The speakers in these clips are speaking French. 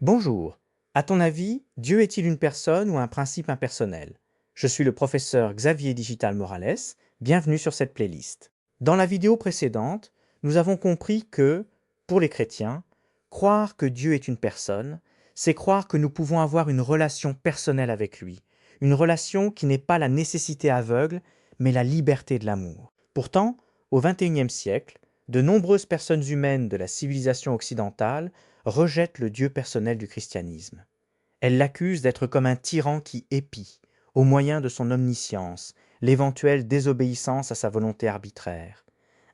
Bonjour. À ton avis, Dieu est-il une personne ou un principe impersonnel? Je suis le professeur Xavier Digital Morales. Bienvenue sur cette playlist. Dans la vidéo précédente, nous avons compris que, pour les chrétiens, croire que Dieu est une personne, c'est croire que nous pouvons avoir une relation personnelle avec lui, une relation qui n'est pas la nécessité aveugle, mais la liberté de l'amour. Pourtant, au XXIe siècle, de nombreuses personnes humaines de la civilisation occidentale rejettent le Dieu personnel du christianisme. Elles l'accusent d'être comme un tyran qui épie, au moyen de son omniscience, l'éventuelle désobéissance à sa volonté arbitraire,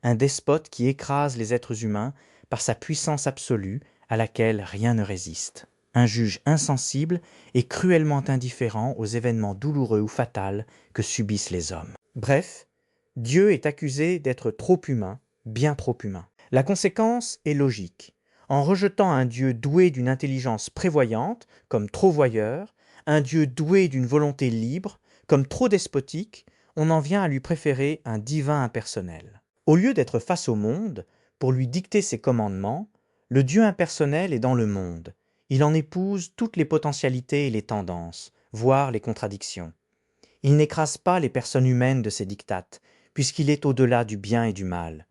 un despote qui écrase les êtres humains par sa puissance absolue à laquelle rien ne résiste, un juge insensible et cruellement indifférent aux événements douloureux ou fatals que subissent les hommes. Bref, Dieu est accusé d'être trop humain, bien trop humain. La conséquence est logique. En rejetant un Dieu doué d'une intelligence prévoyante, comme trop voyeur, un Dieu doué d'une volonté libre, comme trop despotique, on en vient à lui préférer un divin impersonnel. Au lieu d'être face au monde, pour lui dicter ses commandements, le Dieu impersonnel est dans le monde. Il en épouse toutes les potentialités et les tendances, voire les contradictions. Il n'écrase pas les personnes humaines de ses dictates, puisqu'il est au-delà du bien et du mal.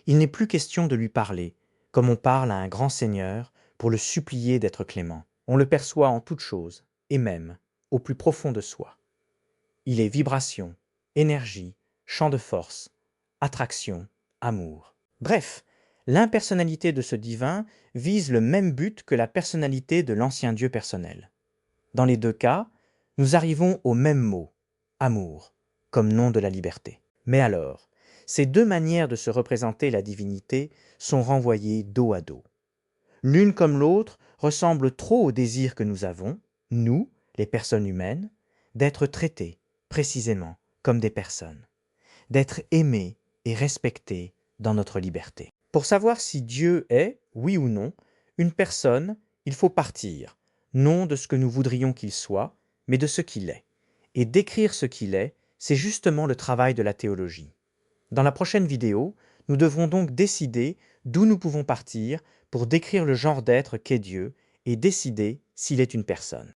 Il n'est plus question de lui parler, comme on parle à un grand seigneur, pour le supplier d'être clément. On le perçoit en toutes choses, et même au plus profond de soi. Il est vibration, énergie, champ de force, attraction, amour. Bref, l'impersonnalité de ce divin vise le même but que la personnalité de l'ancien Dieu personnel. Dans les deux cas, nous arrivons au même mot, amour, comme nom de la liberté. Mais alors, ces deux manières de se représenter la divinité sont renvoyées dos à dos. L'une comme l'autre ressemble trop au désir que nous avons, nous, les personnes humaines, d'être traitées, précisément, comme des personnes, d'être aimées et respectées dans notre liberté. Pour savoir si Dieu est, oui ou non, une personne, il faut partir, non de ce que nous voudrions qu'il soit, mais de ce qu'il est. Et décrire ce qu'il est, c'est justement le travail de la théologie. Dans la prochaine vidéo, nous devrons donc décider d'où nous pouvons partir pour décrire le genre d'être qu'est Dieu et décider s'il est une personne.